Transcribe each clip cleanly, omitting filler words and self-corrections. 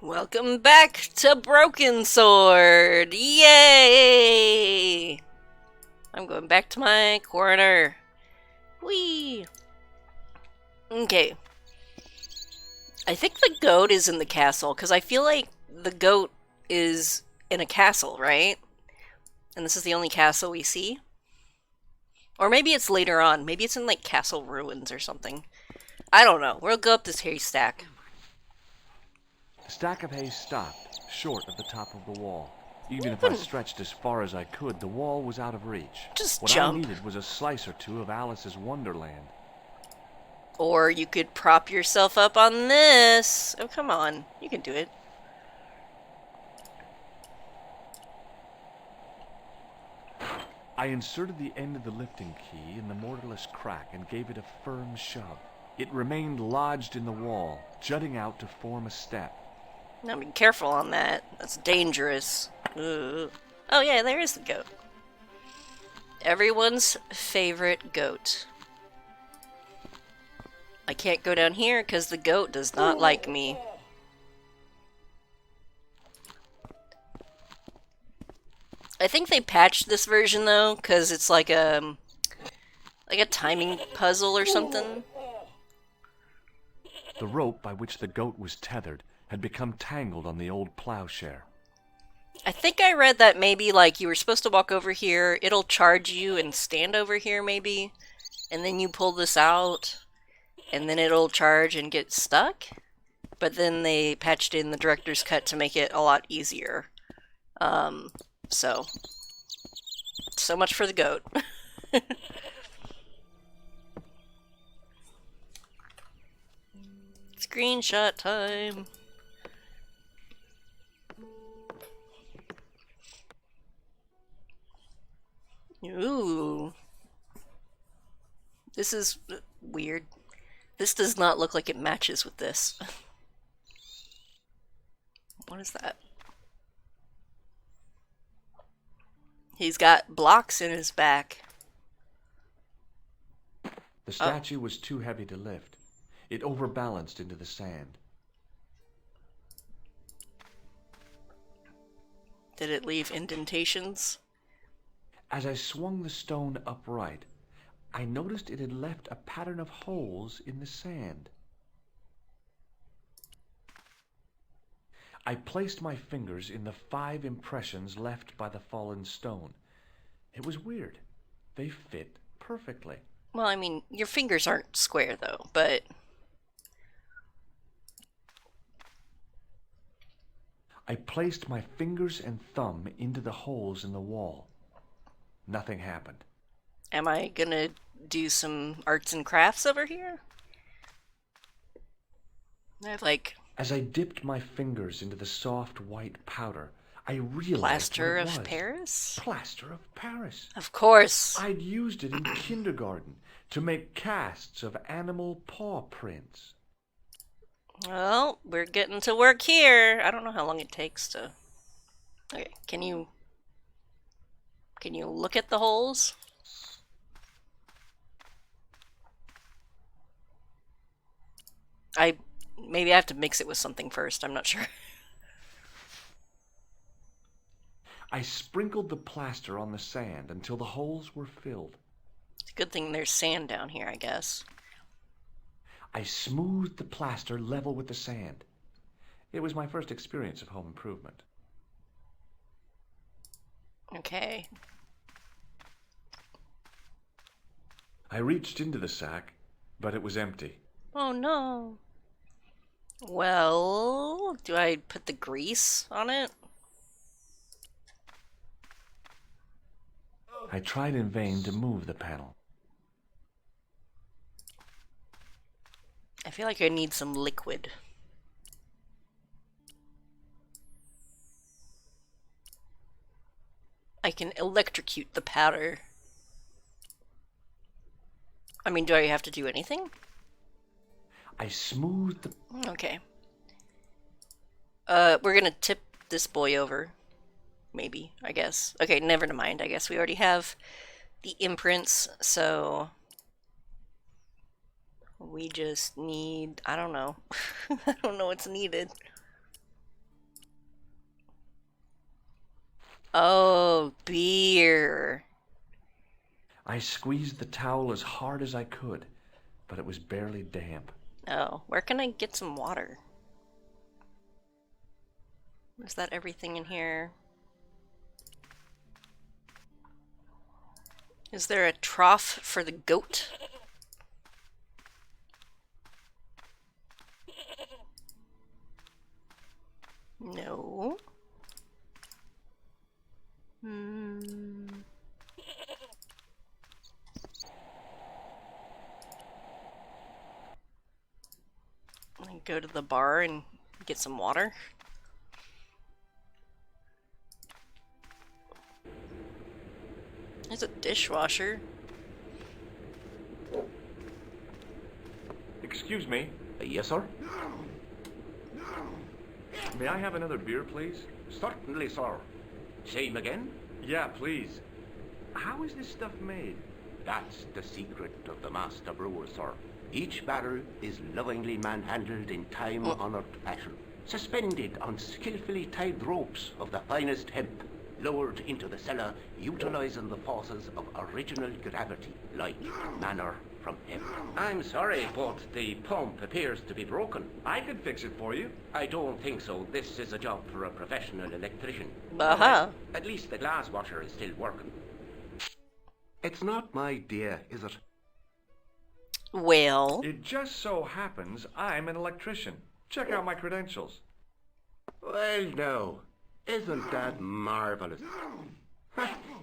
Welcome back to Broken Sword! Yay! I'm going back to my corner. Whee! Okay. I think the goat is in the castle, because I feel like the goat is in a castle, right? And this is the only castle we see? Or maybe it's later on. Maybe it's in, like, castle ruins or something. I don't know. We'll go up this haystack. The stack of hay stopped, short of the top of the wall. Even if I Even stretched as far as I could, the wall was out of reach. just What I jump. needed was a slice or two of Alice's Wonderland. Or you could prop yourself up on this. Oh, come on. You can do it. I inserted the end of the lifting key in the mortarless crack and gave it a firm shove. It remained lodged in the wall, jutting out to form a step. Now be careful on that. That's dangerous. Ugh. Oh yeah, there is the goat. Everyone's favorite goat. I can't go down here because the goat does not like me. I think they patched this version though, because it's like a timing puzzle or something. The rope by which the goat was tethered had become tangled on the old plowshare. I think I read that maybe like you were supposed to walk over here, it'll charge you and stand over here maybe, and then you pull this out, and then it'll charge and get stuck. But then they patched in the director's cut to make it a lot easier. So much for the goat. Screenshot time. Ooh. This is weird. This does not look like it matches with this. What is that? He's got blocks in his back. The statue was too heavy to lift. It overbalanced into the sand. Did it leave indentations? As I swung the stone upright, I noticed it had left a pattern of holes in the sand. I placed my fingers in the 5 impressions left by the fallen stone. It was weird. They fit perfectly. Well, I mean, your fingers aren't square though, but... I placed my fingers and thumb into the holes in the wall. Nothing happened. Am I gonna do some arts and crafts over here? I have like As I dipped my fingers into the soft white powder, I realized plaster what it of was. Paris? Plaster of Paris. Of course. I'd used it in kindergarten to make casts of animal paw prints. Well, we're getting to work here. I don't know how long it takes to... Okay, can you look at the holes? Maybe I have to mix it with something first, I'm not sure. I sprinkled the plaster on the sand until the holes were filled. It's a good thing there's sand down here, I guess. I smoothed the plaster level with the sand. It was my first experience of home improvement. Okay. I reached into the sack, but it was empty. Oh no. Well, do I put the grease on it? I tried in vain to move the panel. I feel like I need some liquid. I can electrocute the powder. I mean, do I have to do anything? I smoothed the... Okay. We're gonna tip this boy over. Maybe, I guess. Okay, never mind. I guess we already have the imprints, so... We just need... I don't know. I don't know what's needed. Oh, beer. I squeezed the towel as hard as I could, but it was barely damp. Oh, where can I get some water? Is that everything in here? Is there a trough for the goat? No. I go to the bar and get some water. There's a dishwasher. Excuse me. Yes, sir? May I have another beer, please? Certainly, sir. Same again? Yeah, please. How is this stuff made? That's the secret of the master brewer, sir. Each barrel is lovingly manhandled in time-honored fashion, suspended on skillfully tied ropes of the finest hemp, lowered into the cellar, utilizing the forces of original gravity, like manna from heaven. I'm sorry, but the pump appears to be broken. I could fix it for you. I don't think so. This is a job for a professional electrician. Uh-huh. At least the glass washer is still working. It's not my idea, is it? Well, It just so happens I'm an electrician. Check out my credentials. Well, no. Isn't that marvellous?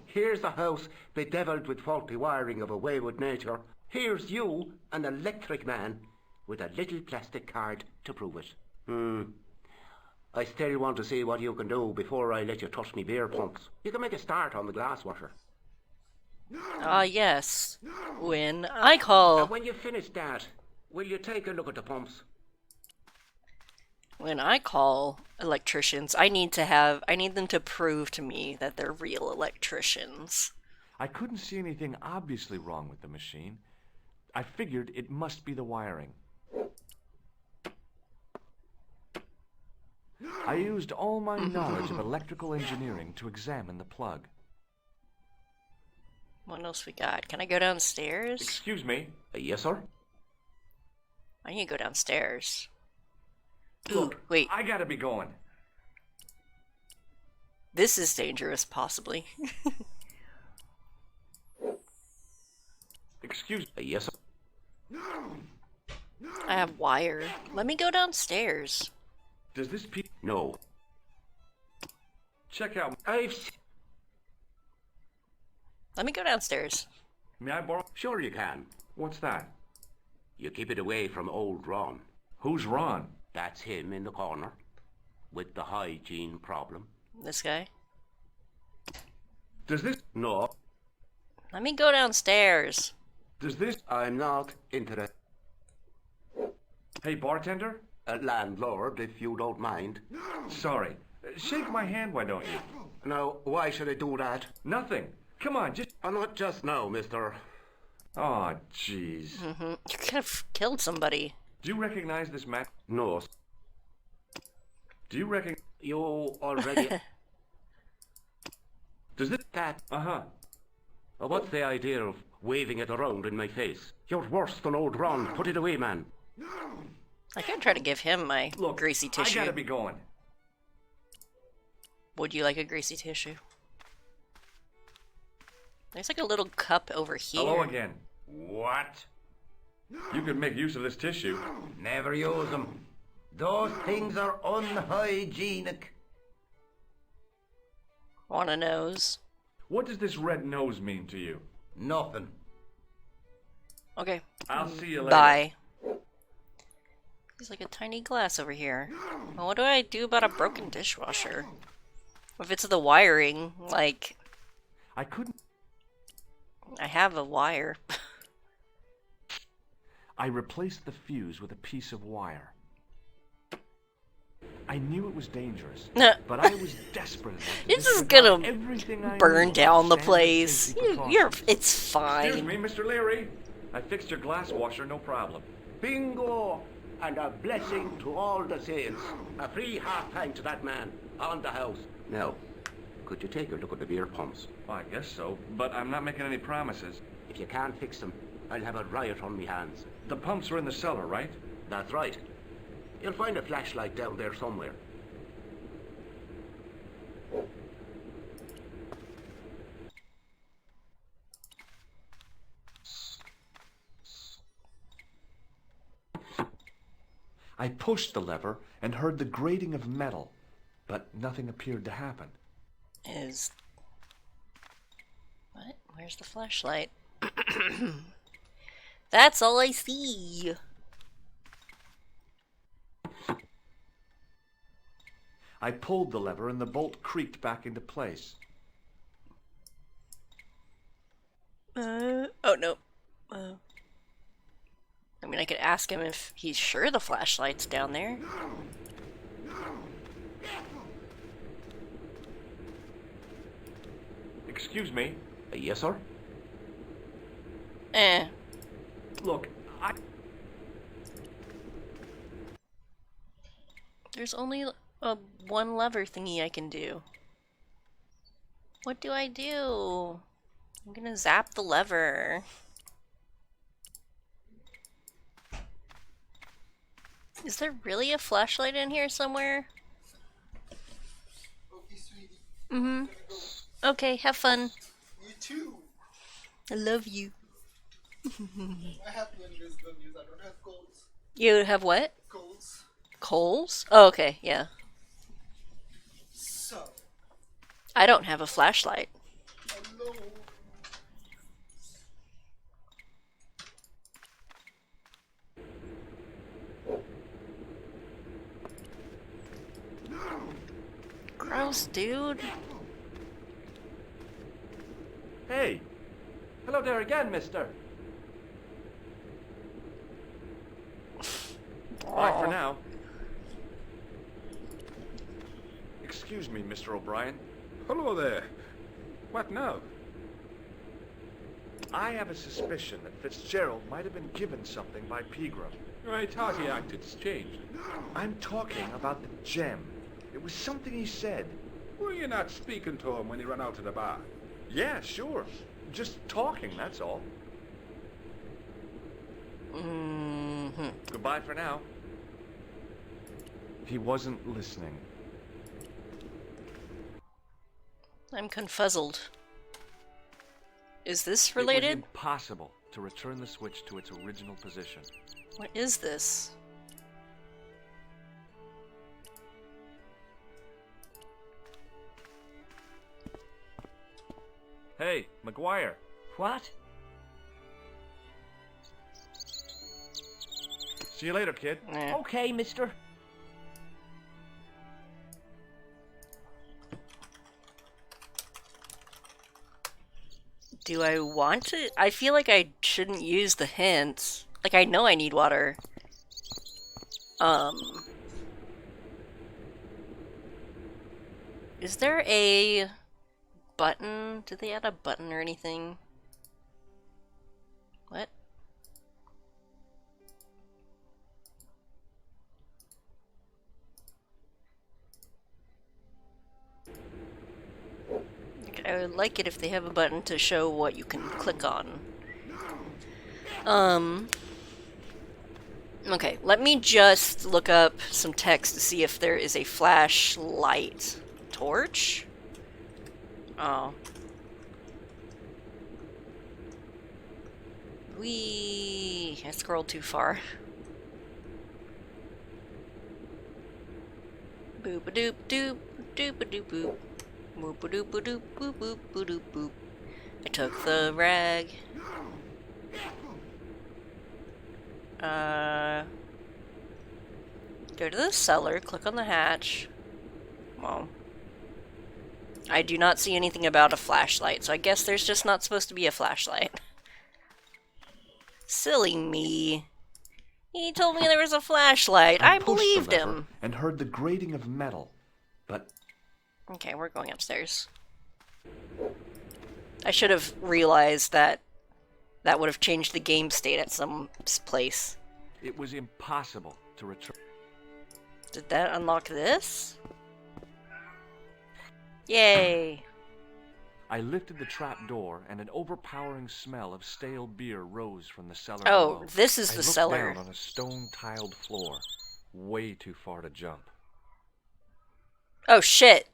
Here's a house bedeviled with faulty wiring of a wayward nature. Here's you, an electric man, with a little plastic card to prove it. I still want to see what you can do before I let you touch me beer pumps. You can make a start on the glass washer. yes. When I call... When you finish that, will you take a look at the pumps? When I call electricians, I need them to prove to me that they're real electricians. I couldn't see anything obviously wrong with the machine. I figured it must be the wiring. I used all my knowledge of electrical engineering to examine the plug. What else we got? Can I go downstairs? Excuse me. Yes, sir? I need to go downstairs. Look, wait. I gotta be going. This is dangerous, possibly. Excuse me. Yes, sir? I have wire. Let me go downstairs. Does this No. check out? Let me go downstairs. May I borrow? Sure you can. What's that? You keep it away from old Ron. Who's Ron? That's him in the corner, with the hygiene problem. This guy. Does this? No, Let me go downstairs. Does this? I'm not interested. Hey, bartender. Landlord, if you don't mind. Sorry. Shake my hand, why don't you? Now, why should I do that? Nothing. Come on, just. Not just now, mister. Oh, jeez. You could have killed somebody. Do you recognize this man? No. Do you reckon? You already... Does this? That... Uh-huh. What's the idea of waving it around in my face? You're worse than old Ron. Put it away, man. I could try to give him my Look, greasy tissue. I gotta be going. Would you like a greasy tissue? There's like a little cup over here. Hello again. What? You could make use of this tissue. Never use them. Those things are unhygienic. Want a nose? What does this red nose mean to you? Nothing. Okay. I'll see you later. Bye. There's like a tiny glass over here. Well, what do I do about a broken dishwasher? If it's the wiring, like, I couldn't. I have a wire. I replaced the fuse with a piece of wire. I knew it was dangerous, but I was desperate enough to This is disregard gonna everything I burn knew down the about place. sanitation You're, precautions. it's Excuse fine. me, Mr. Leary. I fixed your glass washer, no problem. Bingo! And a blessing to all the saints. A free half pint to that man on the house. Now, Could you take a look at the beer pumps? Well, I guess so, but I'm not making any promises. If you can't fix them, I'll have a riot on me hands. The pumps are in the cellar, right? That's right. You'll find a flashlight down there somewhere. I pushed the lever and heard the grating of metal, but nothing appeared to happen. What? Where's the flashlight? That's all I see. I pulled the lever and the bolt creaked back into place. Oh no. I mean, I could ask him if he's sure the flashlight's down there. Excuse me? Yes, sir? Look, There's only one lever thingy I can do. What do I do? I'm gonna zap the lever. Is there really a flashlight in here somewhere? Okay, sweetie. Mm-hmm. Gotta go. Okay, have fun. You too. I love you. I have one wisdom use. I don't have colds. You have what? Colds. Coals? Oh, okay, yeah. So, I don't have a flashlight. hello. Gross, dude. hey! Hello there again, mister. Bye for now. Excuse me, Mr. O'Brien. Hello there. What now? I have a suspicion that Fitzgerald might have been given something by Pegram. Right, how he acted's changed. I'm talking about the gem. It was something he said. Were you not speaking to him when he ran out to the bar? Yeah, sure. Just talking, that's all. Mm-hmm. Goodbye for now. He wasn't listening. I'm confuzzled. Is this It was related? impossible to return the switch to its original position. What is this? Hey, McGuire. What? See you later, kid. Eh. Okay, mister. Do I want to? I feel like I shouldn't use the hints. Like, I know I need water. Is there a button? Did they add a button or anything? What? Like, I would like it if they have a button to show what you can click on. Okay, let me just look up some text to see if there is a flashlight. Torch? Oh. I scrolled too far. Boop a doop doop, doop a doop boop. Boop a doop a doop boop boop boop doop boop. I took the rag. Go to the cellar, click on the hatch. Well, I do not see anything about a flashlight, so I guess there's just not supposed to be a flashlight. Silly me. He told me there was a flashlight. I pushed the believed lever him. and heard the grating of metal, but Okay, we're going upstairs. I should have realized that that would have changed the game state at some place. it was impossible to return. Did that unlock this? Yay. I lifted the trap door, and an overpowering smell of stale beer rose from the cellar Oh, below. this is I the looked cellar. down on a stone-tiled floor, way too far to jump. Oh, shit.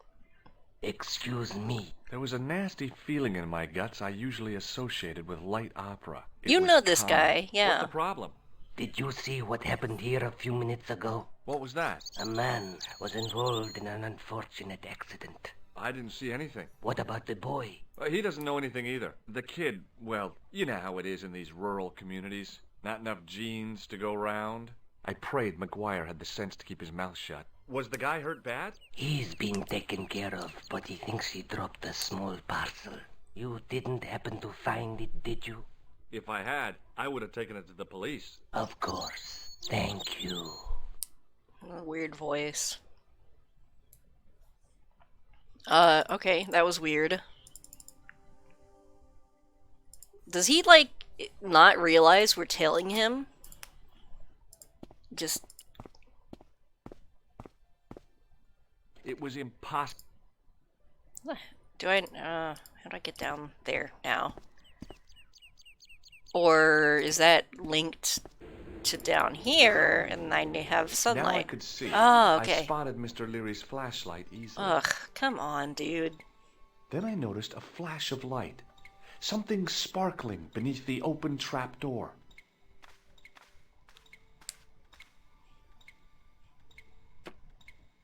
Excuse me. There was a nasty feeling in my guts I usually associated with light opera. It You was know this calming. guy, What's yeah. the problem? Did you see what happened here a few minutes ago? What was that? A man was involved in an unfortunate accident. I didn't see anything. What about the boy? He doesn't know anything either. The kid, well, you know how it is in these rural communities. Not enough genes to go round. I prayed McGuire had the sense to keep his mouth shut. Was the guy hurt bad? He's been taken care of, but he thinks he dropped a small parcel. You didn't happen to find it, did you? If I had, I would have taken it to the police. Of course. Thank you. Weird voice. Okay, that was weird. Does he, like, not realize we're tailing him? Just... It was impossible. Do I, how do I get down there now? Or is that linked to down here, and I have sunlight? Now I could see. Oh, okay. I spotted Mr. Leary's flashlight easily. Ugh, come on, dude. Then I noticed a flash of light. Something sparkling beneath the open trap door.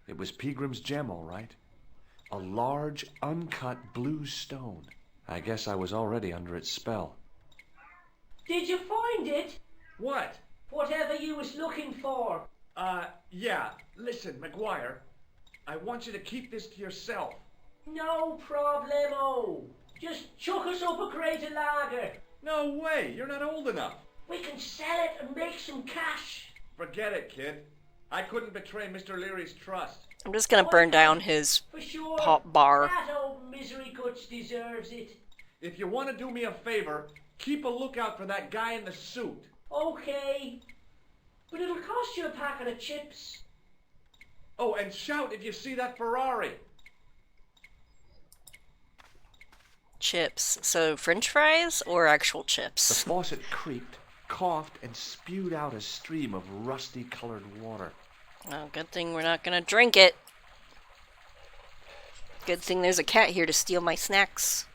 It was Peagram's gem, all right. A large, uncut blue stone. I guess I was already under its spell. Did you find it? What? Whatever you was looking for. Yeah. Listen, McGuire. I want you to keep this to yourself. No problemo. Just chuck us up a crate of lager. No way. You're not old enough. We can sell it and make some cash. Forget it, kid. I couldn't betray Mr. Leary's trust. I'm just gonna burn down his For sure. pop bar. That old misery guts deserves it. If you want to do me a favor, keep a lookout for that guy in the suit. Okay. But it'll cost you a packet of chips. Oh, and shout if you see that Ferrari. Chips. So, French fries or actual The chips? faucet creaked, coughed, and spewed out a stream of rusty-colored water. Oh, good thing we're not gonna drink it. Good thing there's a cat here to steal my snacks.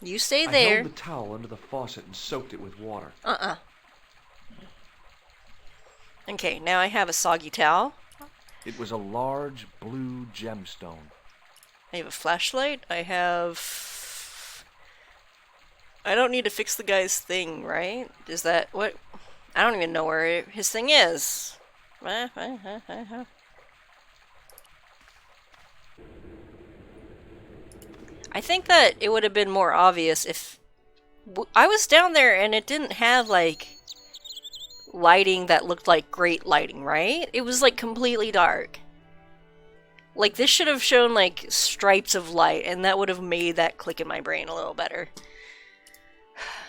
You stay I there. held the towel under the faucet and soaked it with water. Okay, now I have a soggy towel. It was a large blue gemstone. I have a flashlight. I have... I don't need to fix the guy's thing, right? Is that what... I don't even know where his thing is. I think that it would have been more obvious if... I was down there and it didn't have, like, lighting that looked like great lighting, right? It was, like, completely dark. Like, this should have shown, like, stripes of light, and that would have made that click in my brain a little better.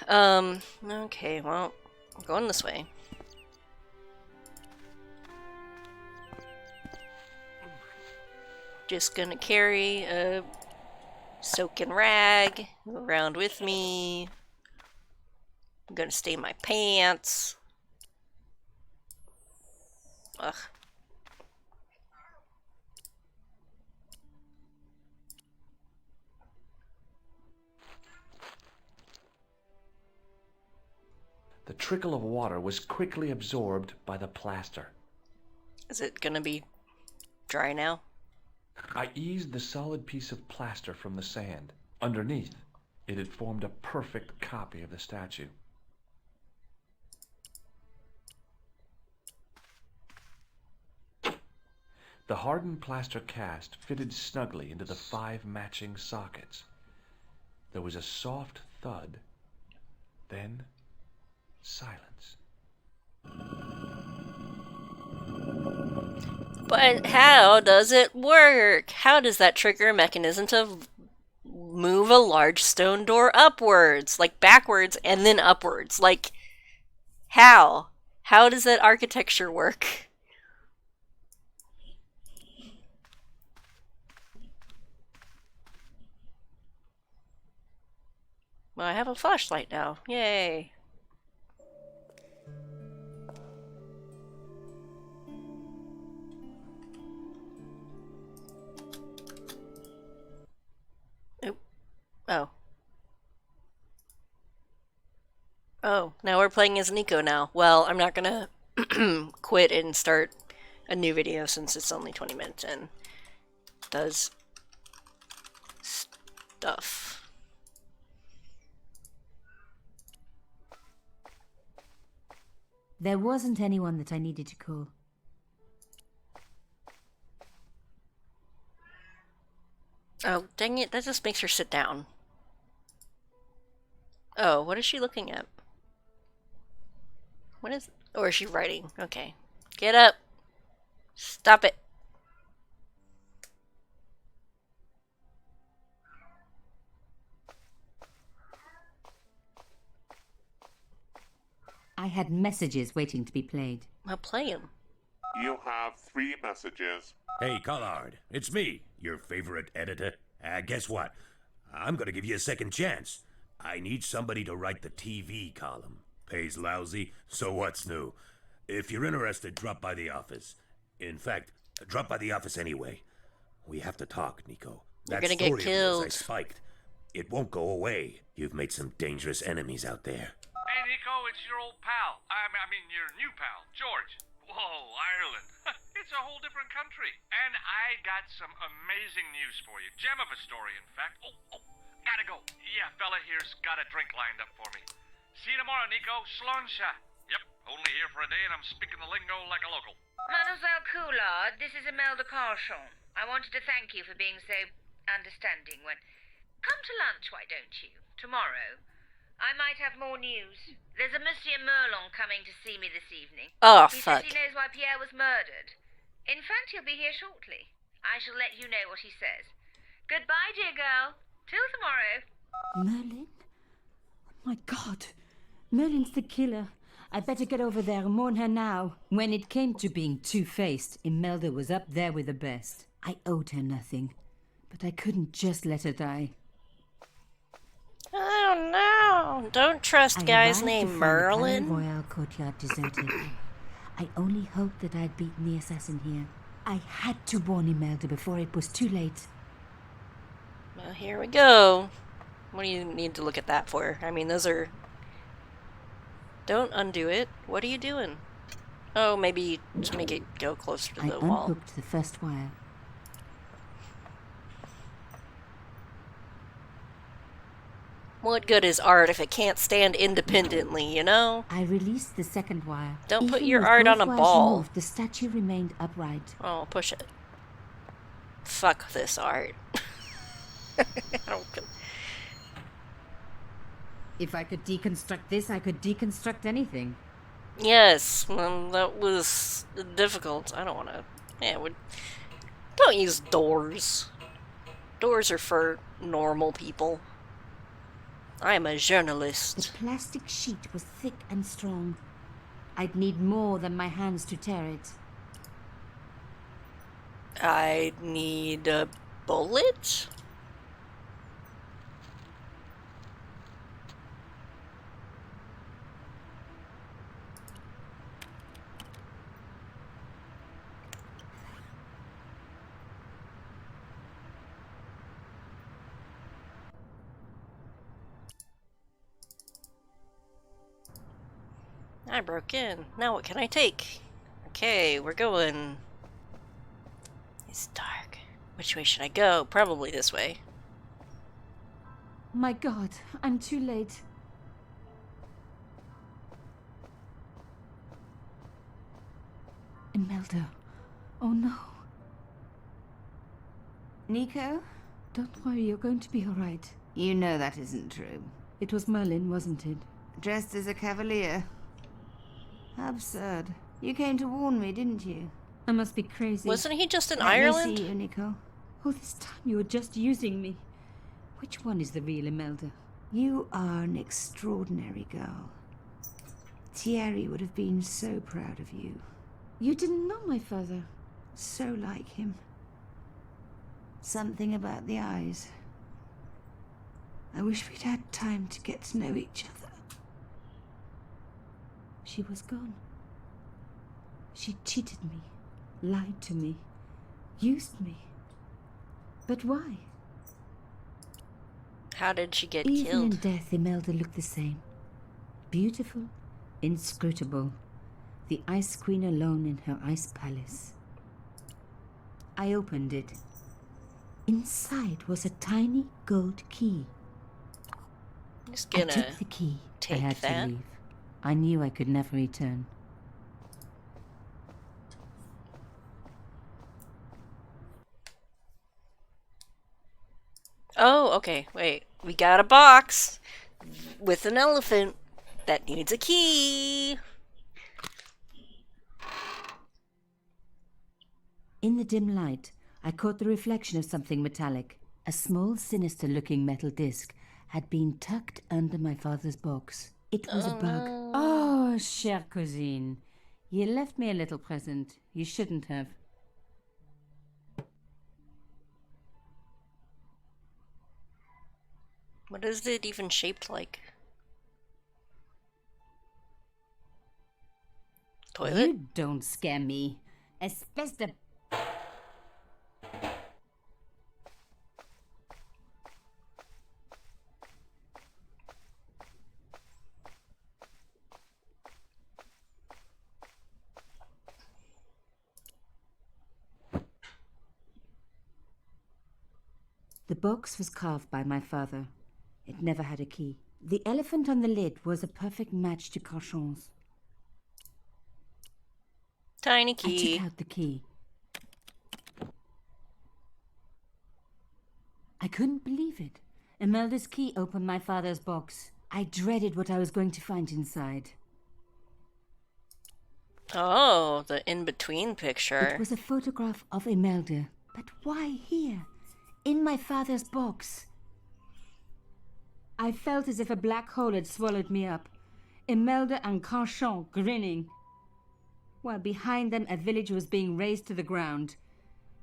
Okay, well, I'm going this way. Just gonna carry a soaking rag around with me. I'm gonna stain my pants. Ugh. The trickle of water was quickly absorbed by the plaster. Is it gonna be dry now? I eased the solid piece of plaster from the sand. Underneath, it had formed a perfect copy of the statue. The hardened plaster cast fitted snugly into the 5 matching sockets. There was a soft thud, then silence. But how does it work? How does that trigger a mechanism to move a large stone door upwards? Like backwards and then upwards? Like, how? How does that architecture work? Well, I have a flashlight now. Yay. Oop. Oh. Oh, now we're playing as Nico now. Well, I'm not gonna quit and start a new video since it's only 20 minutes in. Does stuff. There wasn't anyone that I needed to call. Oh, dang it, that just makes her sit down. Oh, what is she looking at? What is... Or is she writing? Okay. Get up! Stop it! I had messages waiting to be played. I'll play him. You have 3 messages. Hey, Collard, it's me, your favorite editor. Guess what? I'm gonna give you a second chance. I need somebody to write the TV column. Pays lousy, so what's new? If you're interested, drop by the office. In fact, drop by the office anyway. We have to talk, Nico. You're That gonna story get of yours I killed. spiked. It won't go away. You've made some dangerous enemies out there. Hey, Nico, it's your old pal. I mean, your new pal, George. Whoa, Ireland. It's a whole different country. And I got some amazing news for you. Gem of a story, in fact. Oh, gotta go. Yeah, fella here's got a drink lined up for me. See you tomorrow, Nico. Slonsha. Yep, only here for a day and I'm speaking the lingo like a local. Mademoiselle Coulard, this is Imelda Carchon. I wanted to thank you for being so understanding when... Come to lunch, why don't you? Tomorrow. I might have more news. There's a Monsieur Merlon coming to see me this evening. Oh, he fuck. says he knows why Pierre was murdered. In fact, he'll be here shortly. I shall let you know what he says. Goodbye, dear girl. Till tomorrow. Merlin? Oh my God. Merlin's the killer. I better get over there and warn her now. When it came to being two-faced, Imelda was up there with the best. I owed her nothing, but I couldn't just let her die. Oh no! Don't trust guys named Merlin. Royal courtyard deserted. I only hoped that I'd beaten the assassin here. I had to warn Imelda before it was too late. Well, here we go. What do you need to look at that for? I mean, those are... Don't undo it. What are you doing? Oh, maybe to make it go closer to the I wall. unhooked the first wire. What good is art if it can't stand independently, you know? I released the second wire. Don't put Even your with art both on a wires ball. removed, the statue remained upright. Oh, push it. Fuck this art. I don't... If I could deconstruct this, I could deconstruct anything. Yes, well, that was difficult. I don't want to... Yeah, don't use doors. Doors are for normal people. I am a The journalist. plastic sheet was thick and strong. I'd need more than my hands to tear it. I need a bullet? I broke in. Now what can I take? Okay, we're going. It's dark. Which way should I go? Probably this way. My God, I'm too late. Imelda. Oh no. Nico? Don't worry, you're going to be all right. You know that isn't true. It was Merlin, wasn't it? Dressed as a cavalier. How absurd. You came to warn me, didn't you? I must be crazy. Wasn't he just in Let me Ireland? see you, Nico. All this time you were just using me. Which one is the real Imelda? You are an extraordinary girl. Thierry would have been so proud of you. You didn't know my father. So like him. Something about the eyes. I wish we'd had time to get to know each other. She was gone. She cheated me, lied to me, used me. But why? How did she get Even killed? in death, Imelda looked the same. Beautiful, inscrutable. The Ice Queen alone in her ice palace. I opened it. Inside was a tiny gold key. I'm just I gonna took the key. take I had that. to leave. I knew I could never return. Oh, okay. Wait. We got a box with an elephant that needs a key. In the dim light, I caught the reflection of something metallic. A small, sinister-looking metal disc had been tucked under my father's box. It was a bug. No. Oh, chère cousine. You left me a little present. You shouldn't have. What is it even shaped like? Toilet? You don't scare me. Espèce de... The box was carved by my father. It never had a key. The elephant on the lid was a perfect match to Carchon's. Tiny I key. took out the key. I couldn't believe it. Imelda's key opened my father's box. I dreaded what I was going to find inside. Oh, the in-between picture. It was a photograph of Imelda. But why here? In my father's box. I felt as if a black hole had swallowed me up. Imelda and Carchon grinning. While behind them a village was being razed to the ground.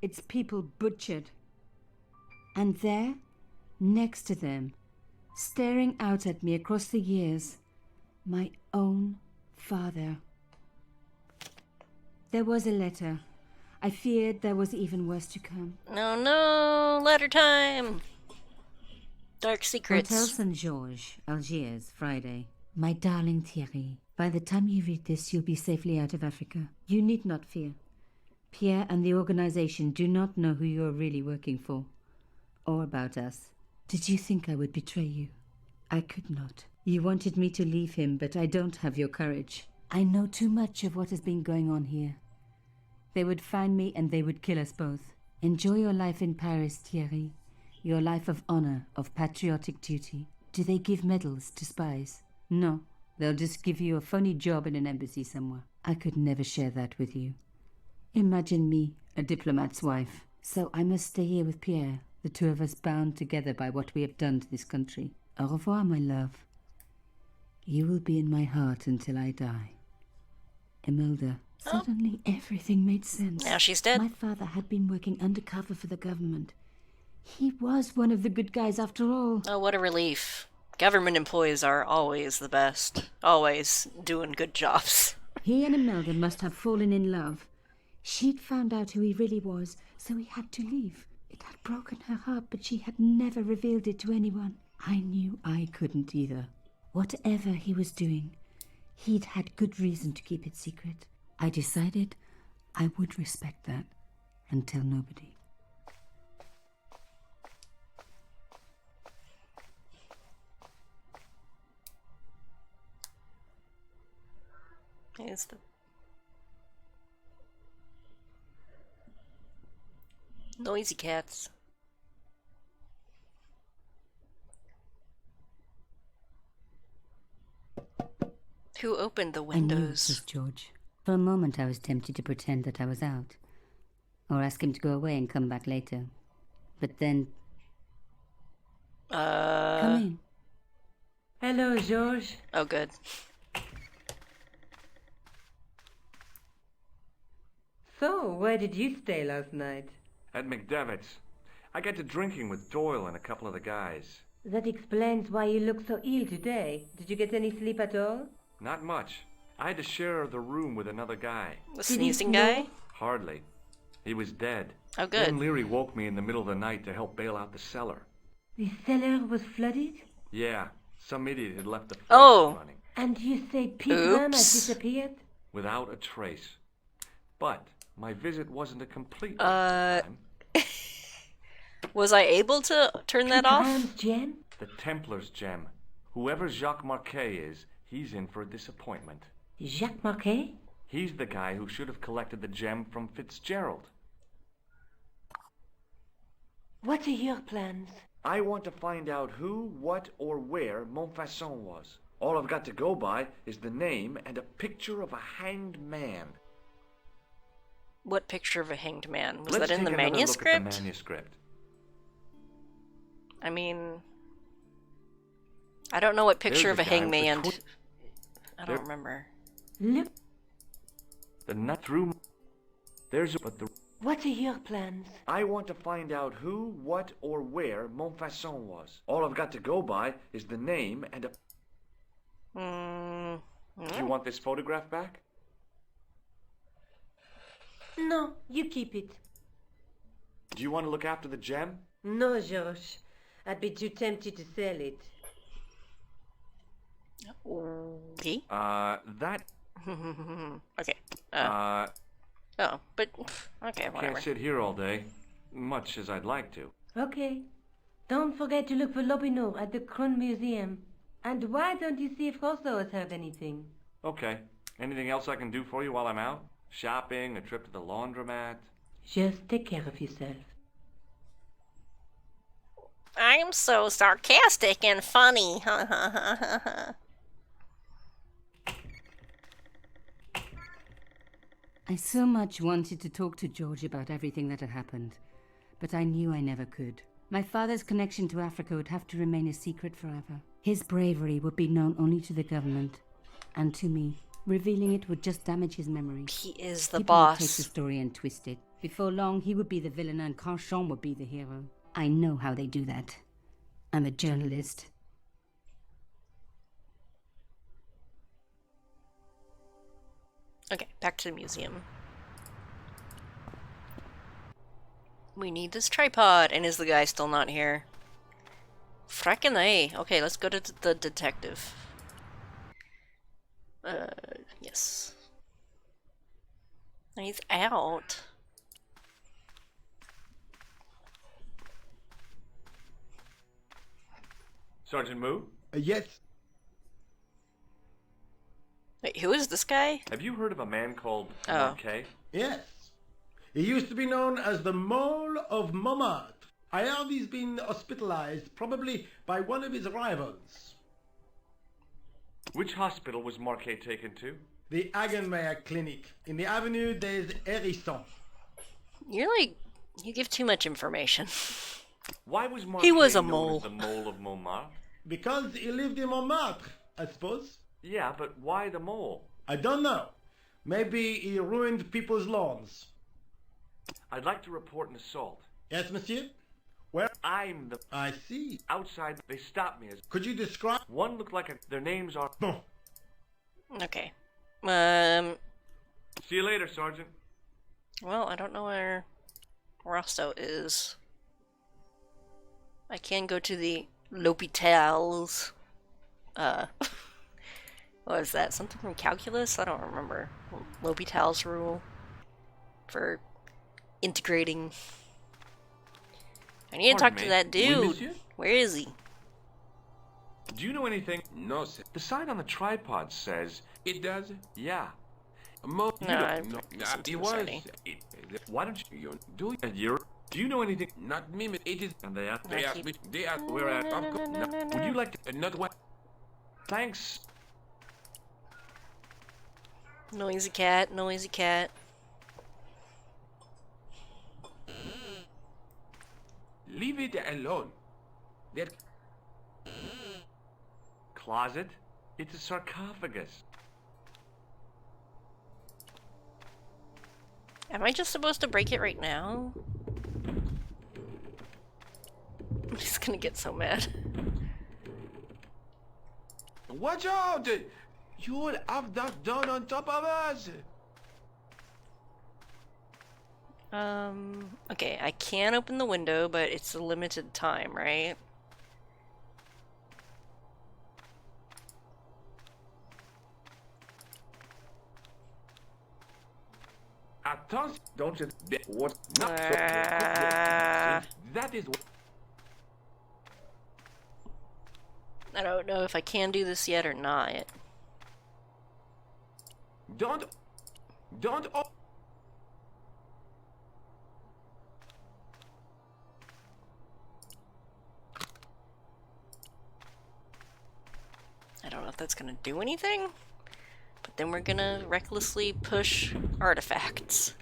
Its people butchered. And there, next to them, staring out at me across the years, my own father. There was a letter. I feared there was even worse to come. No, letter time. Dark secrets. Hotel St. George, Algiers, Friday. My darling Thierry, by the time you read this, you'll be safely out of Africa. You need not fear. Pierre and the organization do not know who you are really working for. Or about us. Did you think I would betray you? I could not. You wanted me to leave him, but I don't have your courage. I know too much of what has been going on here. They would find me and they would kill us both. Enjoy your life in Paris, Thierry. Your life of honor, of patriotic duty. Do they give medals to spies? No. They'll just give you a funny job in an embassy somewhere. I could never share that with you. Imagine me, a diplomat's wife. So I must stay here with Pierre, the two of us bound together by what we have done to this country. Au revoir, my love. You will be in my heart until I die. Imelda. Suddenly everything made sense. Now she's dead. My father had been working undercover for the government. He was one of the good guys after all. Oh, what a relief. Government employees are always the best. Always doing good jobs. He and Imelda must have fallen in love. She'd found out who he really was, so he had to leave. It had broken her heart, but she had never revealed it to anyone. I knew I couldn't either. Whatever he was doing, he'd had good reason to keep it secret. I decided I would respect that and tell nobody. Here's the noisy cats. Who opened the I knew it windows? was George. For a moment I was tempted to pretend that I was out, or ask him to go away and come back later. But then... Come in. Hello, George. Oh, good. So, where did you stay last night? At McDevitt's. I got to drinking with Doyle and a couple of the guys. That explains why you look so ill today. Did you get any sleep at all? Not much. I had to share the room with another guy. The sneezing guy? Hardly. He was dead. Oh, good. Then Leary woke me in the middle of the night to help bail out the cellar. The cellar was flooded? Yeah, some idiot had left the Oh. running. And you say Pegram has Oops. disappeared? Without a trace. But my visit wasn't a complete Was I able to turn that off? Pegram's gem? The Templar's gem. Whoever Jacques Marquet is, he's in for a disappointment. Jacques Marquet? He's the guy who should have collected the gem from Fitzgerald. What are your plans? I want to find out who, what, or where Montfaucon was. All I've got to go by is the name and a picture of a hanged man. What picture of a hanged man? Was Let's that in the take another manuscript? Look at the manuscript. I mean, I don't know what picture There's of a the guy with hangman. the I don't remember. Look. The nut through. There's but the. What are your plans? I want to find out who, what, or where Montfaucon was. All I've got to go by is the name and a. Do you want this photograph back? No, you keep it. Do you want to look after the gem? No, George. I'd be too tempted to sell it. Okay. That. Okay. Oh, but okay, whatever. Can't sit here all day, much as I'd like to. Okay. Don't forget to look for Lopinot at the Kron Museum. And why don't you see if Rousseau has heard anything? Okay. Anything else I can do for you while I'm out? Shopping, a trip to the laundromat? Just take care of yourself. I'm so sarcastic and funny. I so much wanted to talk to George about everything that had happened, but I knew I never could. My father's connection to Africa would have to remain a secret forever. His bravery would be known only to the government and to me. Revealing it would just damage his memory. He is the People would take boss. the story and twist it. Before long, he would be the villain and Carchon would be the hero. I know how they do that. I'm a journalist. Okay, back to the museum. We need this tripod, and is the guy still not here? Frackin' A. Okay, let's go to the detective. Yes. He's out. Sergeant Moo? Yes. Wait, who is this guy? Have you heard of a man called Oh. Marquet? Yes. He used to be known as the Mole of Montmartre. I heard he's been hospitalized, probably by one of his rivals. Which hospital was Marquet taken to? The Hagenmeyer Clinic. In the avenue des Hérissons. You're like, you give too much information. Why was Marquet He was a known mole. as the Mole of Montmartre? Because he lived in Montmartre, I suppose. Yeah, but why the mole? I don't know. Maybe he ruined people's lawns. I'd like to report an assault. Yes, monsieur? Where? I'm the... I see. Outside, they stopped me as... Could you describe? One looked like a... Their names are... No. Okay. See you later, Sergeant. Well, I don't know where Rosto is. I can go to the L'Hôpitals. What is that? Something from calculus? I don't remember. L'Hôpitals rule for integrating. I need to talk to that dude. Where is he? Do you know anything? No, sir. The sign on the tripod says... It does? Yeah. No, I it was. Why don't you do it? Do you know anything? Not me, it is. And they asked me. They asked where I am. Would you like to? Not what? Thanks. Noisy cat, noisy cat. Leave it alone. That Closet? It's a sarcophagus. Am I just supposed to break it right now? I'm just gonna get so mad. Watch out! You'll have that done on top of us! Okay, I can open the window, but it's a limited time, right? Attention! Don't you... What? Not so... That is... I don't know if I can do this yet or not. Don't... I don't know if that's gonna do anything, but then we're gonna recklessly push artifacts.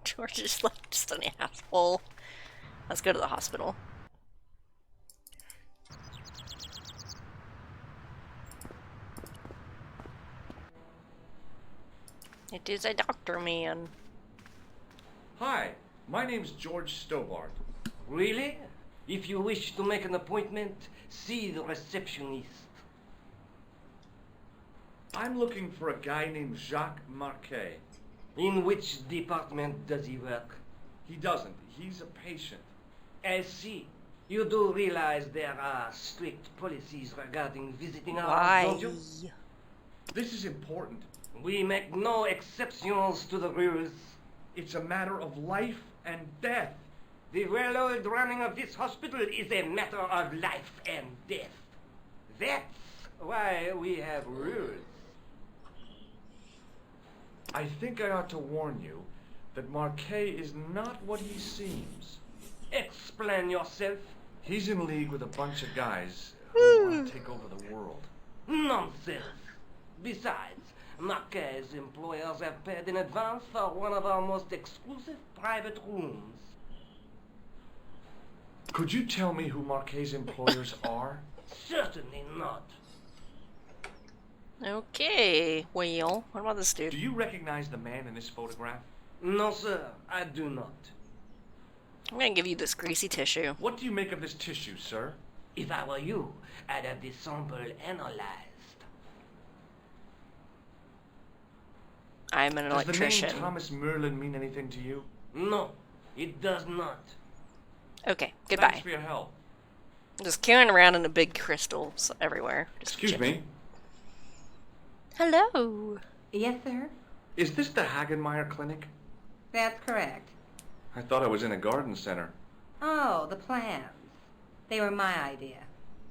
George is like just an asshole. Let's go to the hospital. It is a doctor man. Hi, my name's George Stobart. Really? If you wish to make an appointment, see the receptionist. I'm looking for a guy named Jacques Marquet. In which department does he work? He doesn't. He's a patient. I see. You do realize there are strict policies regarding visiting hours, Why? don't you? This is important. We make no exceptions to the rules. It's a matter of life and death. The well-oiled running of this hospital is a matter of life and death. That's why we have rules. I think I ought to warn you that Marquet is not what he seems. Explain yourself. He's in league with a bunch of guys who want to take over the world. Nonsense. Besides, Marquet's employers have paid in advance for one of our most exclusive private rooms. Could you tell me who Marquet's employers are? Certainly not. Okay, well, what about this dude? Do you recognize the man in this photograph? No, sir, I do not. I'm gonna give you this greasy tissue. What do you make of this tissue, sir? If I were you, I'd have this sample analyzed. I'm an electrician. Does the name Thomas Merlin mean anything to you? No, it does not. Okay, goodbye. Thanks for your help. I'm just carrying around in a big crystals everywhere. Just Excuse checking. me. Hello. Yes, sir? Is this the Hagenmeyer Clinic? That's correct. I thought I was in a garden center. Oh, the plants. They were my idea.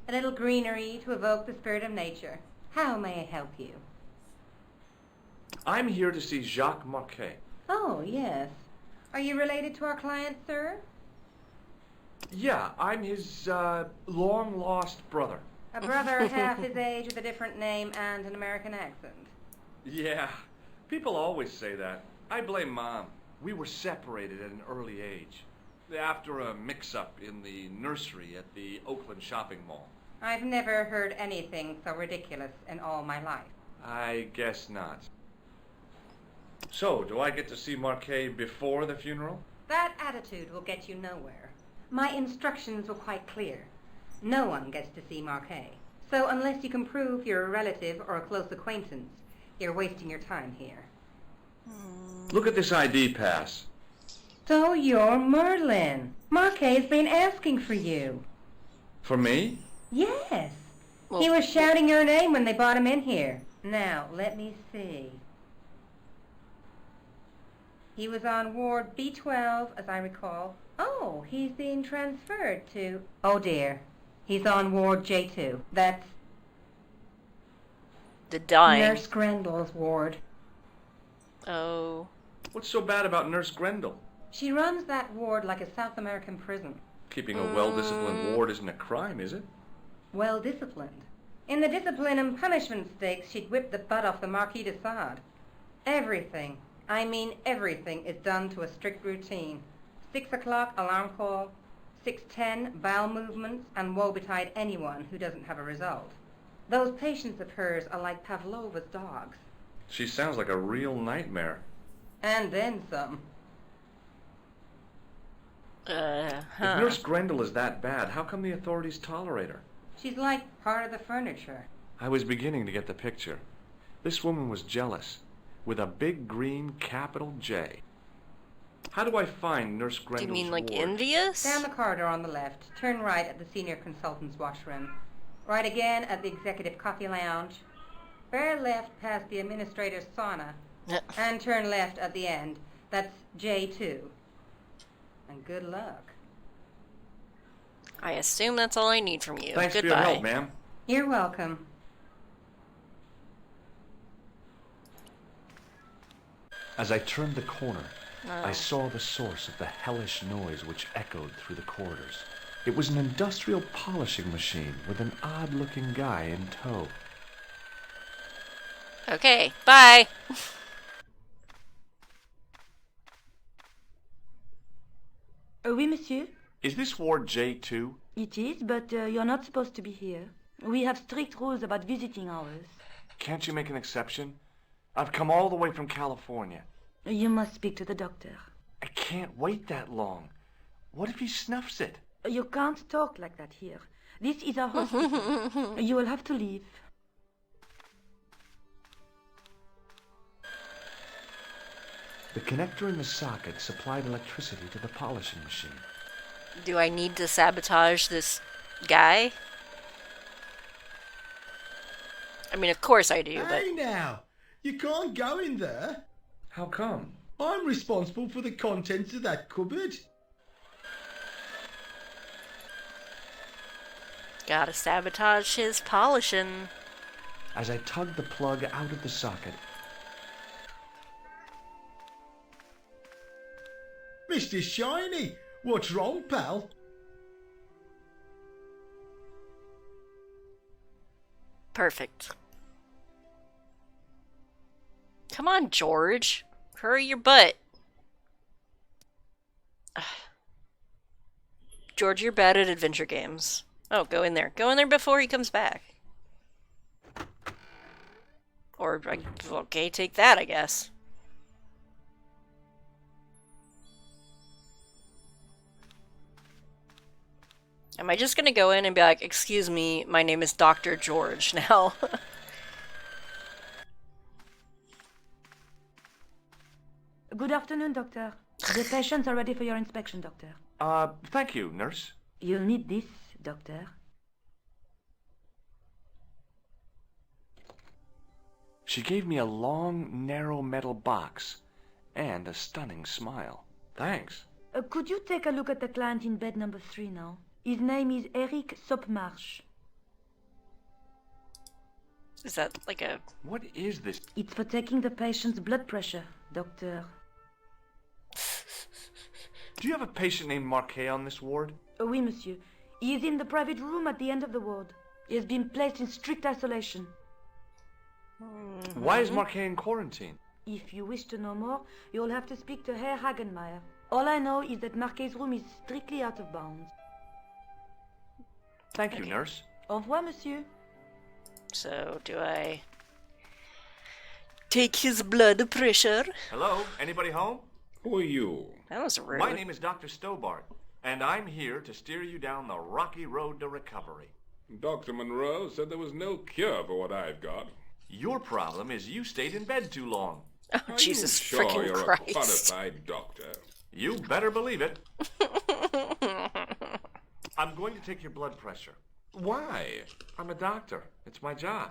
A little greenery to evoke the spirit of nature. How may I help you? I'm here to see Jacques Marquet. Oh, yes. Are you related to our client, sir? Yeah, I'm his, long-lost brother. A brother half his age with a different name and an American accent. Yeah, people always say that. I blame Mom. We were separated at an early age. After a mix-up in the nursery at the Oakland shopping mall. I've never heard anything so ridiculous in all my life. I guess not. So, do I get to see Marquet before the funeral? That attitude will get you nowhere. My instructions were quite clear. No one gets to see Marquet. So unless you can prove you're a relative or a close acquaintance, you're wasting your time here. Look at this ID pass. So you're Merlin. Marquet's been asking for you. For me? Yes. Well, He was shouting your name when they brought him in here. Now, let me see. He was on Ward B12, as I recall. Oh, he's being transferred to... Oh, dear. He's on Ward J2. That's the dying. Nurse Grendel's ward. Oh. What's so bad about Nurse Grendel? She runs that ward like a South American prison. Keeping a well-disciplined ward isn't a crime, is it? Well disciplined. In the discipline and punishment stakes, she'd whip the butt off the Marquis de Sade. Everything, I mean everything, is done to a strict routine. 6 o'clock alarm call, 6:10 bowel movements, and woe betide anyone who doesn't have a result. Those patients of hers are like Pavlova's dogs. She sounds like a real nightmare. And then some. If Nurse Grendel is that bad, how come the authorities tolerate her? She's like part of the furniture. I was beginning to get the picture. This woman was jealous, with a big green capital J. How do I find Nurse Grendel's Do you mean like ward? envious? Down the corridor on the left. Turn right at the senior consultant's washroom. Right again at the executive coffee lounge. Bear left past the administrator's sauna. And turn left at the end. That's J2. And good luck. I assume that's all I need from you. Thanks Goodbye. for your help, ma'am. You're welcome. As I turned the corner, I Oh. saw the source of the hellish noise which echoed through the corridors. It was an industrial polishing machine with an odd-looking guy in tow. Okay, bye. Oui, monsieur. Is this Ward J2? It is, but you're not supposed to be here. We have strict rules about visiting hours. Can't you make an exception? I've come all the way from California. You must speak to the doctor. I can't wait that long. What if he snuffs it? You can't talk like that here. This is a hospital. You will have to leave. The connector in the socket supplied electricity to the polishing machine. Do I need to sabotage this guy? I mean, of course I do, but... Hey now! You can't go in there. How come? I'm responsible for the contents of that cupboard. Gotta sabotage his polishing. As I tugged the plug out of the socket, Mr. Shiny, what's wrong, pal? Perfect. Come on, George. Hurry your butt. George, you're bad at adventure games. Oh, go in there. Go in there before he comes back. Or, okay, take that, I guess. Am I just gonna go in and be like, excuse me, my name is Dr. George now? Good afternoon, doctor. The patients are ready for your inspection, doctor. Thank you, nurse. You'll need this, doctor. She gave me a long, narrow metal box and a stunning smile. Thanks. Could you take a look at the client in bed number 3 now? His name is Eric Sopmarsh. Is that like a... What is this? It's for taking the patient's blood pressure, doctor. Do you have a patient named Marquet on this ward? Oui, monsieur. He is in the private room at the end of the ward. He has been placed in strict isolation. Why is Marquet in quarantine? If you wish to know more, you'll have to speak to Herr Hagenmeier. All I know is that Marquet's room is strictly out of bounds. Thank you, nurse. Au revoir, monsieur. So, do I... take his blood pressure? Hello? Anybody home? Who are you? That was rude. My name is Dr. Stobart, and I'm here to steer you down the rocky road to recovery. Dr. Monroe said there was no cure for what I've got. Your problem is you stayed in bed too long. Oh, Are Jesus you sure frickin' you're Christ. a qualified doctor? You better believe it. I'm going to take your blood pressure. Why? I'm a doctor. It's my job.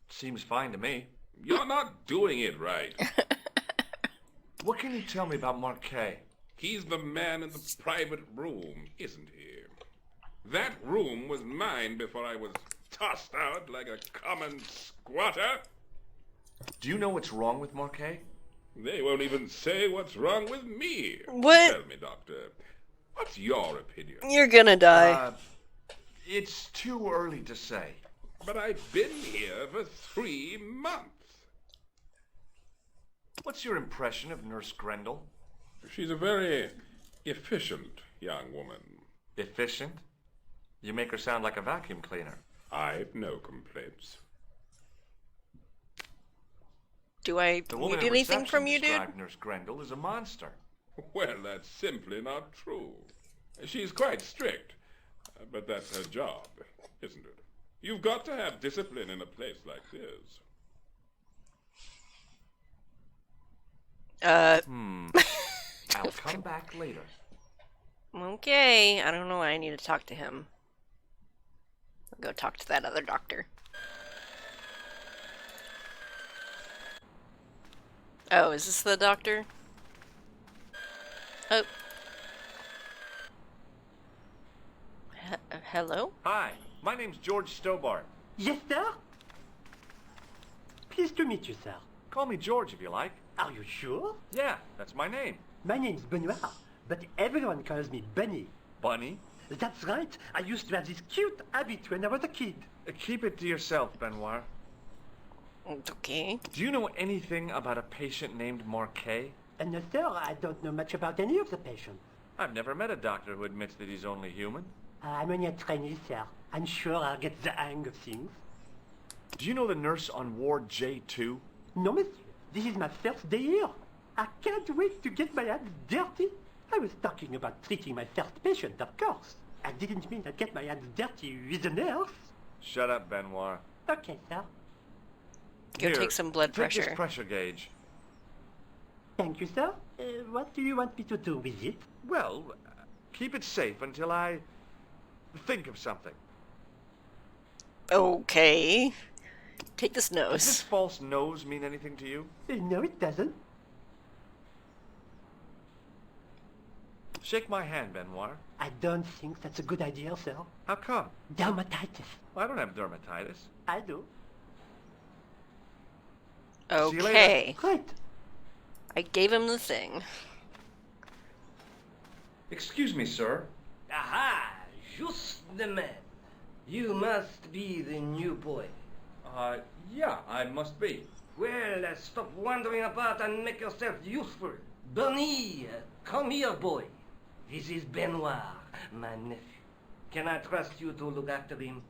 Seems fine to me. You're not doing it right. What can you tell me about Marquet? He's the man in the private room, isn't he? That room was mine before I was tossed out like a common squatter. Do you know what's wrong with Marquet? They won't even say what's wrong with me. What? Tell me, doctor, what's your opinion? You're gonna die. It's too early to say. But I've been here for 3 months. What's your impression of Nurse Grendel? She's a very efficient young woman. Efficient? You make her sound like a vacuum cleaner. I've no complaints. Do I The woman need in anything reception from you, dude? described Nurse Grendel as a monster. Well, that's simply not true. She's quite strict, but that's her job, isn't it? You've got to have discipline in a place like this. I'll come back later. Okay, I don't know why I need to talk to him. I'll go talk to that other doctor. Oh, is this the doctor? Oh. Hello? Hi, my name's George Stobart. Yes, sir? Pleased to meet you, sir. Call me George if you like. Are you sure? Yeah, that's my name. My name's Benoit, but everyone calls me Bunny. Bunny? That's right. I used to have this cute habit when I was a kid. Keep it to yourself, Benoit. Okay. Do you know anything about a patient named Marquet? No, sir, I don't know much about any of the patients. I've never met a doctor who admits that he's only human. I'm only a trainee, sir. I'm sure I'll get the hang of things. Do you know the nurse on Ward J2? No, monsieur. This is my first day here. I can't wait to get my hands dirty. I was talking about treating my first patient, of course. I didn't mean I'd get my hands dirty with a nurse. Shut up, Benoit. Okay, sir. Go Here, take some blood take pressure. this pressure gauge. Thank you, sir. What do you want me to do with it? Well, keep it safe until I think of something. Okay. Take this Does nose. this false nose mean anything to you? No, it doesn't. Shake my hand, Benoit. I don't think that's a good idea, sir. How come? Dermatitis. Well, I don't have dermatitis. I do. See you later. Okay. Right. I gave him the thing. Excuse me, sir. Aha! Just the man. You must be the new boy. Yeah, I must be. Well, stop wandering about and make yourself useful. Bunny, come here, boy. This is Benoit, my nephew. Can I trust you to look after him?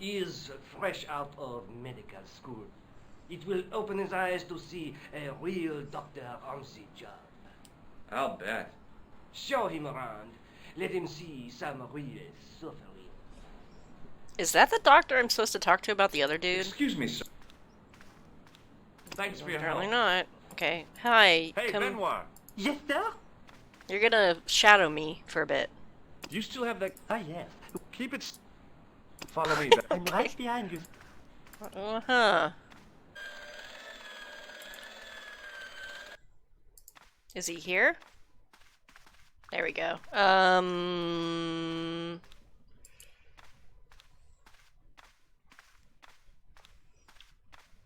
He is fresh out of medical school. It will open his eyes to see a real doctor on the job. I'll bet. Show him around. Let him see some real suffering. Is that the doctor I'm supposed to talk to about the other dude? Excuse me, sir. Thanks for your help. Apparently not. Okay. Hi. Hey, come. Benoit. Yes, sir? You're gonna shadow me for a bit. Do you still have that? Yes. Keep it. Follow me. I'm right behind you. Uh-huh. Is he here? There we go.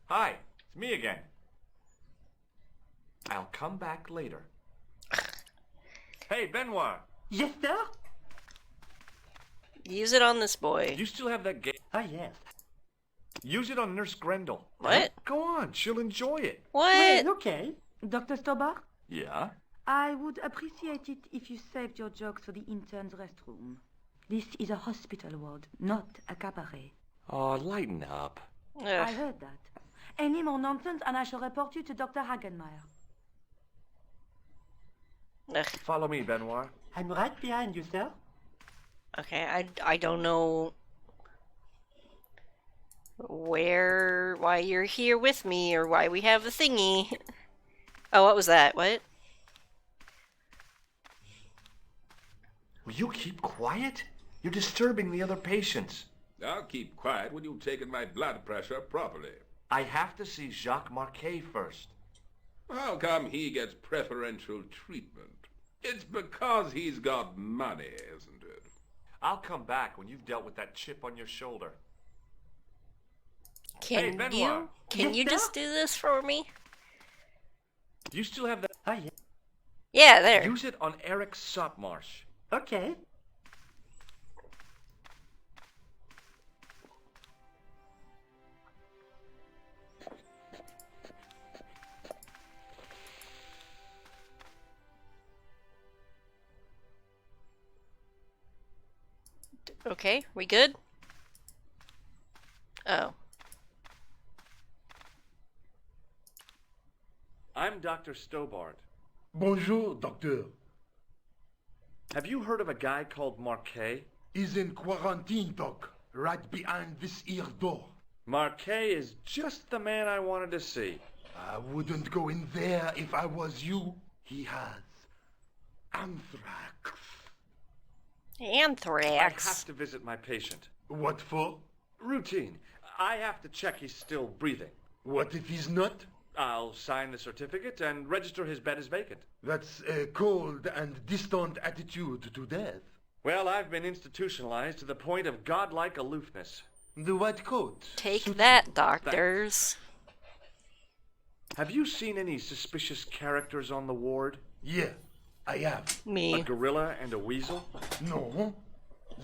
Hi, it's me again. I'll come back later. Hey, Benoit. Yes, sir? Use it on this boy. You still have that game? Yes. Use it on Nurse Grendel. What? Go on, she'll enjoy it. What? Well, okay. Dr. Stobart, Yeah? I would appreciate it if you saved your jokes for the intern's restroom. This is a hospital ward, not a cabaret. Oh, lighten up. I heard that. Any more nonsense and I shall report you to Dr. Hagenmeyer. Follow me, Benoit. I'm right behind you, sir. Okay, I don't know why you're here with me or why we have a thingy. Oh, what was that? What? Will you keep quiet? You're disturbing the other patients. I'll keep quiet when you've taken my blood pressure properly. I have to see Jacques Marquet first. How come he gets preferential treatment? It's because he's got money, isn't it? I'll come back when you've dealt with that chip on your shoulder. Can Benoit. you just do this for me? Do you still have that? Yeah. Yeah, there. Use it on Eric Sopmarsh. Okay. Okay, we good? Oh. I'm Dr. Stobart. Bonjour, doctor. Have you heard of a guy called Marquet? He's in quarantine, doc. Right behind this here door. Marquet is just the man I wanted to see. I wouldn't go in there if I was you. He has anthrax. Anthrax? I have to visit my patient. What for? Routine. I have to check he's still breathing. What if he's not? I'll sign the certificate and register his bed as vacant. That's a cold and distant attitude to death. Well, I've been institutionalized to the point of godlike aloofness. The white coat. Take that, doctors. Have you seen any suspicious characters on the ward? Yeah, I have. Me. A gorilla and a weasel? No.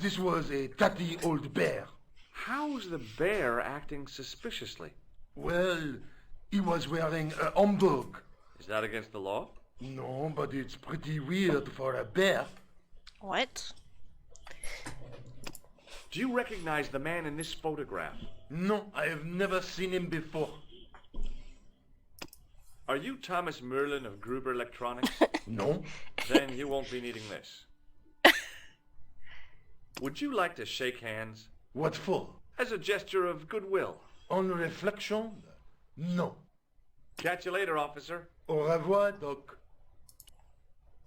This was a tatty old bear. How's the bear acting suspiciously? Well, he was wearing a homburg. Is that against the law? No, but it's pretty weird for a bear. What? Do you recognize the man in this photograph? No, I have never seen him before. Are you Thomas Merlin of Gruber Electronics? No. Then you won't be needing this. Would you like to shake hands? What for? As a gesture of goodwill. On reflection, no. Catch you later, officer. Au revoir, doc.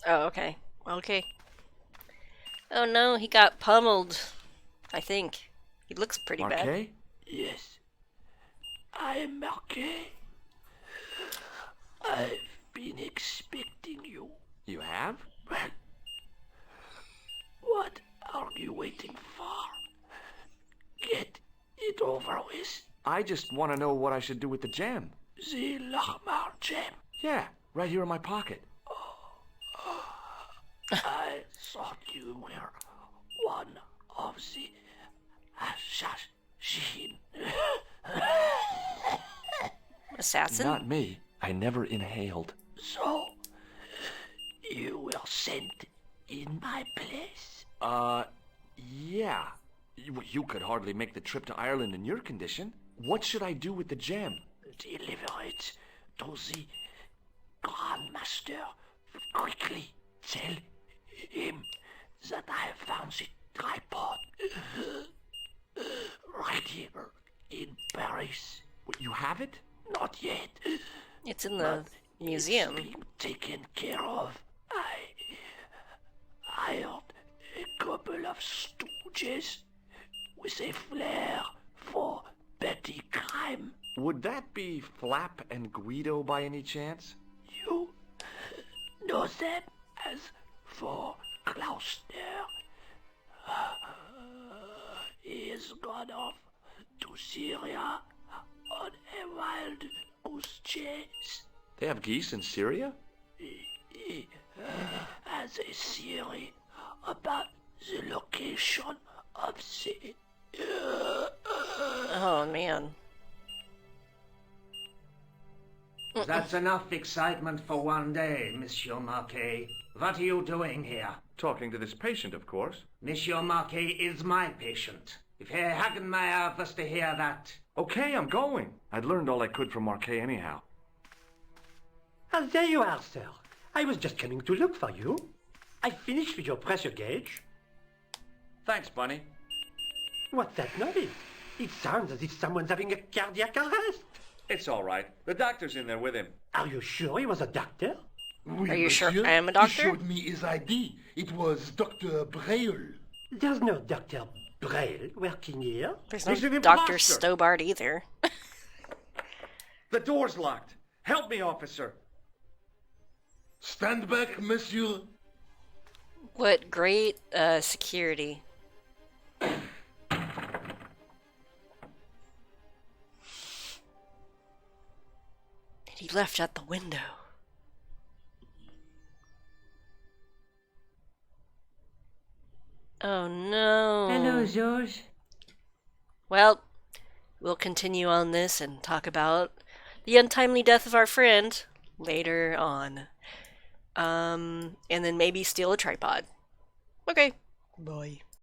Oh, okay. Okay. Oh no, he got pummeled. I think. He looks pretty bad. Marquet? Yes. I am Marquet. I've been expecting you. You have? Well, what are you waiting for? Get it over with. I just want to know what I should do with the gem. The Lahmar gem. Yeah, right here in my pocket. I thought you were one of the assassin. Assassin? Not me. I never inhaled. So, you were sent in my place? Yeah. You could hardly make the trip to Ireland in your condition. What should I do with the gem? Deliver it to the Grandmaster. Quickly tell him that I have found the tripod right here in Paris. You have it? Not yet. It's in the museum. It's being taken care of. I hired a couple of stooges with a flair for petty crime. Would that be Flap and Guido by any chance? You know them as for Gloucester. He has gone off to Syria on a wild goose chase. They have geese in Syria? He has a theory about the location of the... Oh, man. That's enough excitement for one day, Monsieur Marquet. What are you doing here? Talking to this patient, of course. Monsieur Marquet is my patient. If Herr Hagenmeyer was to hear that... Okay, I'm going. I'd learned all I could from Marquet anyhow. Ah, there you are, sir. I was just coming to look for you. I finished with your pressure gauge. Thanks, Bunny. What's that noise? It sounds as if someone's having a cardiac arrest. It's all right. The doctor's in there with him. Are you sure he was a doctor? Oui, Are you monsieur. sure I am a doctor? He showed me his ID. It was Dr. Braille. There's no Dr. Braille working here. There's He's no an Dr. imposter. Stobart either. The door's locked. Help me, officer. Stand back, monsieur. What great security. And he left at the window. Oh no. Hello, George. Well, we'll continue on this and talk about the untimely death of our friend later on. And then maybe steal a tripod. Okay. Bye.